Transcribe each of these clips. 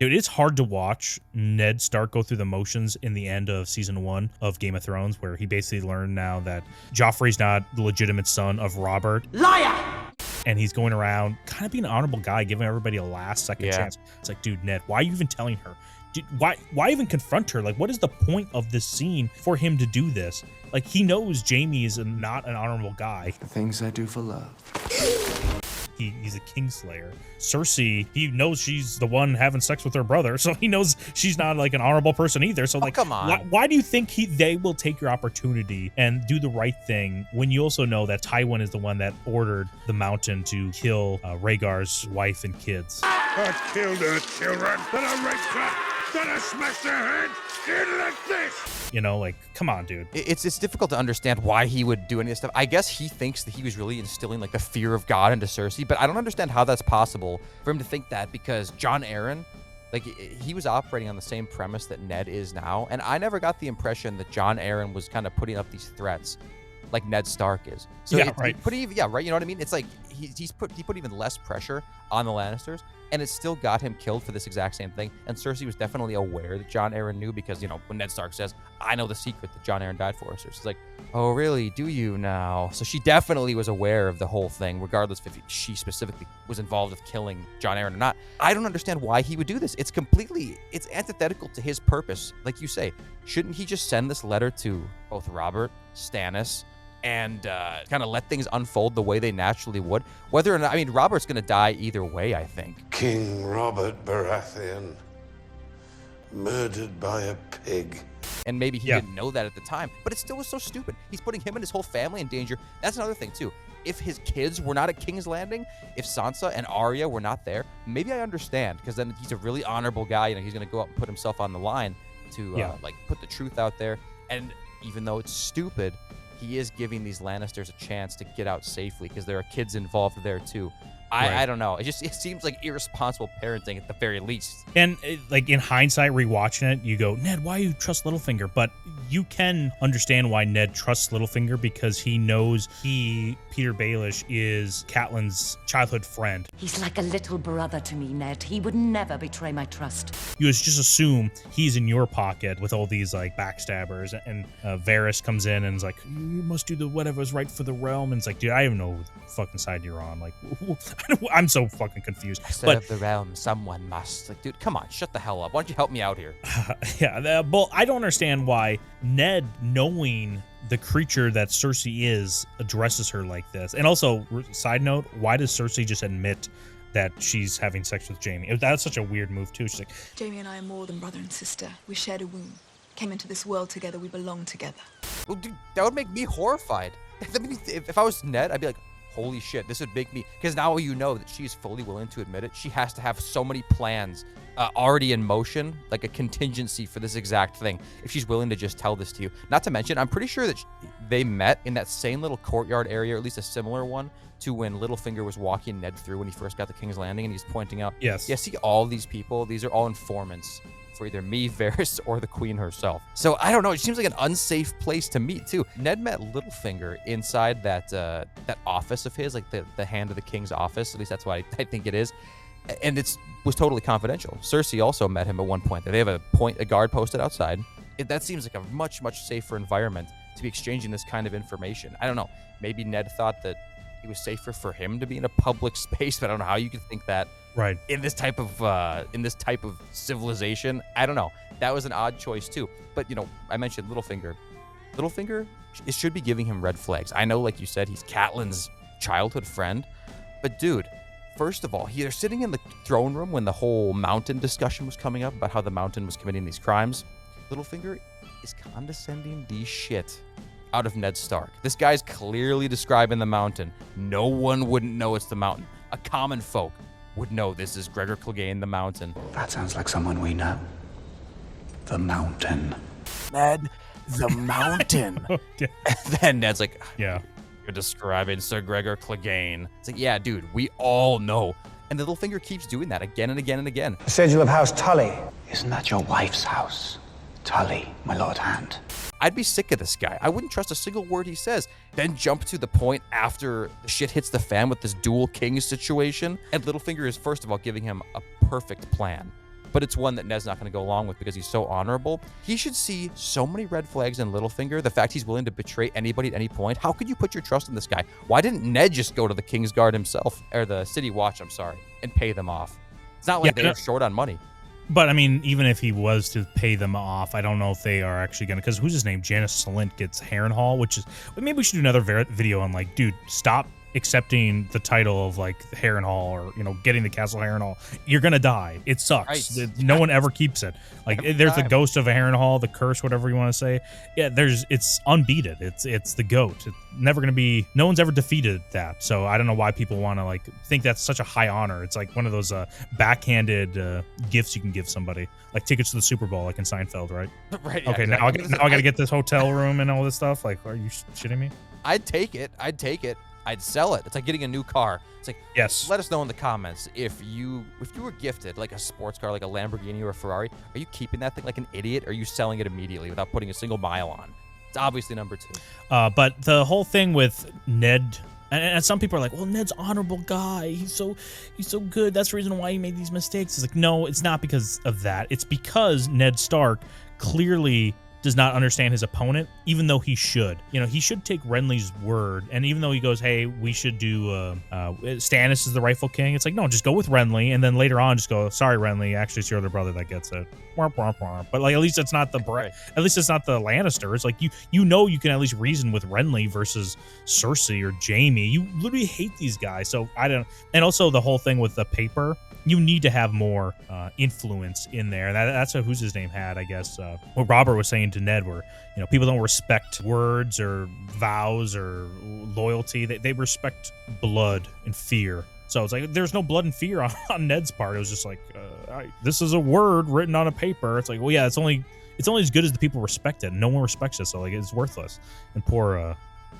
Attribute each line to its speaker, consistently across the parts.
Speaker 1: Dude, it's hard to watch Ned Stark go through the motions in the end of season 1 of Game of Thrones, where he basically learned now that Joffrey's not the legitimate son of Robert.
Speaker 2: Liar!
Speaker 1: And he's going around kind of being an honorable guy, giving everybody a last second chance. It's like, dude, Ned, why are you even telling her? Dude, why even confront her? Like, what is the point of this scene for him to do this? Like, he knows Jaime is not an honorable guy.
Speaker 3: The things I do for love.
Speaker 1: He's a Kingslayer. Cersei, he knows she's the one having sex with her brother, so he knows she's not like an honorable person either. So like,
Speaker 4: come on.
Speaker 1: Why do you think they will take your opportunity and do the right thing when you also know that Tywin is the one that ordered the Mountain to kill Rhaegar's wife and kids?
Speaker 5: I killed her children, then I raped her, then I smashed her head in like this.
Speaker 1: You know, like, come on, dude.
Speaker 4: It's difficult to understand why he would do any of this stuff. I guess he thinks that he was really instilling like the fear of God into Cersei, but I don't understand how that's possible for him to think that, because Jon Arryn, like, he was operating on the same premise that Ned is now, and I never got the impression that Jon Arryn was kind of putting up these threats like Ned Stark is. So
Speaker 1: yeah, right.
Speaker 4: You know what I mean? It's like he put even less pressure on the Lannisters, and it still got him killed for this exact same thing. And Cersei was definitely aware that Jon Arryn knew, because, you know, when Ned Stark says, I know the secret that Jon Arryn died for, Cersei's like, oh, really? Do you now? So she definitely was aware of the whole thing, regardless if she specifically was involved with killing Jon Arryn or not. I don't understand why he would do this. It's antithetical to his purpose. Like you say, shouldn't he just send this letter to both Robert, Stannis, and kind of let things unfold the way they naturally would? Whether or not, I mean, Robert's going to die either way, I think.
Speaker 5: King Robert Baratheon, murdered by a pig.
Speaker 4: And maybe he didn't know that at the time, but it still was so stupid. He's putting him and his whole family in danger. That's another thing, too. If his kids were not at King's Landing, if Sansa and Arya were not there, maybe I understand, because then he's a really honorable guy. You know, he's going to go out and put himself on the line to, like, put the truth out there. And even though it's stupid, he is giving these Lannisters a chance to get out safely, because there are kids involved there too. I don't know. It seems like irresponsible parenting at the very least.
Speaker 1: And like in hindsight, rewatching it, you go, Ned, why you trust Littlefinger? But you can understand why Ned trusts Littlefinger, because he knows Peter Baelish, is Catelyn's childhood friend.
Speaker 2: He's like a little brother to me, Ned. He would never betray my trust.
Speaker 1: You just assume he's in your pocket with all these like backstabbers, and Varys comes in and is like, you must do whatever's right for the realm. And it's like, dude, I don't know the fucking side you're on. Like, I'm so fucking confused.
Speaker 4: Serve the realm, someone must. Like, dude, come on, shut the hell up. Why don't you help me out here?
Speaker 1: But I don't understand why Ned, knowing the creature that Cersei is, addresses her like this. And also, side note, why does Cersei just admit that she's having sex with Jaime? That's such a weird move too. She's like,
Speaker 6: Jaime and I are more than brother and sister. We shared a womb. Came into this world together. We belong together.
Speaker 4: Well, dude, that would make me horrified. If I was Ned, I'd be like, holy shit, this would make me, because now you know that she's fully willing to admit it. She has to have so many plans already in motion, like a contingency for this exact thing, if she's willing to just tell this to you. Not to mention, I'm pretty sure that they met in that same little courtyard area, or at least a similar one to when Littlefinger was walking Ned through when he first got to King's Landing, and he's pointing out, see all these people, these are all informants for either me, Varys, or the Queen herself. So I don't know. It seems like an unsafe place to meet too. Ned met Littlefinger inside that office of his, like the Hand of the King's office. At least that's what I think it is. And it was totally confidential. Cersei also met him at one point. They have a guard posted outside. That seems like a much, much safer environment to be exchanging this kind of information. I don't know. Maybe Ned thought that it was safer for him to be in a public space, but I don't know how you could think that.
Speaker 1: Right.
Speaker 4: In this type of civilization. I don't know. That was an odd choice too. But, you know, I mentioned Littlefinger. Littlefinger, it should be giving him red flags. I know, like you said, he's Catelyn's childhood friend. But dude, first of all, they're sitting in the throne room when the whole Mountain discussion was coming up about how the Mountain was committing these crimes. Littlefinger is condescending the shit out of Ned Stark. This guy's clearly describing the Mountain. No one wouldn't know it's the Mountain. A common folk would know this is Gregor Clegane, the Mountain.
Speaker 3: That sounds like someone we know. The Mountain.
Speaker 4: Ned, the Mountain.
Speaker 1: Yeah.
Speaker 4: And then Ned's like,
Speaker 1: yeah,
Speaker 4: you're describing Sir Gregor Clegane. It's like, yeah, dude, we all know. And Littlefinger keeps doing that again and again and again.
Speaker 3: The sigil of House Tully. Isn't that your wife's house? Tully, my Lord Hand.
Speaker 4: I'd be sick of this guy. I wouldn't trust a single word he says. Then jump to the point after the shit hits the fan with this dual king situation. And Littlefinger is, first of all, giving him a perfect plan. but it's one that Ned's not going to go along with because he's so honorable. He should see so many red flags in Littlefinger. The fact he's willing to betray anybody at any point. How could you put your trust in this guy? Why didn't Ned just go to the Kingsguard himself, or the City Watch, I'm sorry, and pay them off? It's not like they're short on money.
Speaker 1: But I mean, even if he was to pay them off, I don't know if they are actually going to, because who's his name? Janice Salint gets Harrenhal, which is, maybe we should do another video on like, dude, stop accepting the title of like Harrenhal, or getting the Castle Harrenhal. You're gonna die. It sucks.
Speaker 4: Right.
Speaker 1: No one ever keeps it. Like there's the ghost of a Harrenhal, the curse, whatever you want to say. Yeah, it's unbeaten. It's the goat. It's never gonna be. No one's ever defeated that. So I don't know why people want to like think that's such a high honor. It's like one of those backhanded gifts you can give somebody, like tickets to the Super Bowl, like in Seinfeld, right?
Speaker 4: Right. Yeah,
Speaker 1: okay.
Speaker 4: exactly.
Speaker 1: Now I gotta get this hotel room and all this stuff. Like, are you shitting me?
Speaker 4: I'd take it. I'd sell it. It's like getting a new car. It's like,
Speaker 1: yes.
Speaker 4: Let us know in the comments if you were gifted like a sports car, like a Lamborghini or a Ferrari. Are you keeping that thing like an idiot? Or are you selling it immediately without putting a single mile on? It's obviously number 2.
Speaker 1: But the whole thing with Ned, and some people are like, well, Ned's honorable guy. He's so good. That's the reason why he made these mistakes. It's like, no, it's not because of that. It's because Ned Stark clearly does not understand his opponent, even though he should. He should take Renly's word, and even though he goes, hey, we should do Stannis is the rightful king, it's like, no, just go with Renly, and then later on just go, sorry, Renly, actually it's your other brother that gets it. But like, at least it's not the at least it's not the Lannisters. Like, you can at least reason with Renly versus Cersei or Jaime. You literally hate these guys, so I don't. And also the whole thing with the paper, you need to have more influence in there. That's who's his name had, I guess. What Robert was saying to Ned, where people don't respect words or vows or loyalty. They respect blood and fear. So it's like there's no blood and fear on Ned's part. It was just like, this is a word written on a paper. It's like, well, yeah, it's only as good as the people respect it. No one respects it, so like it's worthless. And poor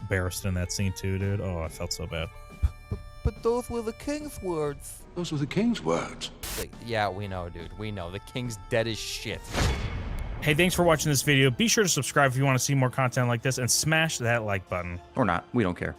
Speaker 1: Barristan in that scene too, dude. Oh, I felt so bad.
Speaker 4: But those were the king's words.
Speaker 5: Those were the king's words.
Speaker 4: Like, yeah, we know, dude. We know. The king's dead as shit.
Speaker 1: Hey, thanks for watching this video. Be sure to subscribe if you want to see more content like this, and smash that like button.
Speaker 7: Or not. We don't care.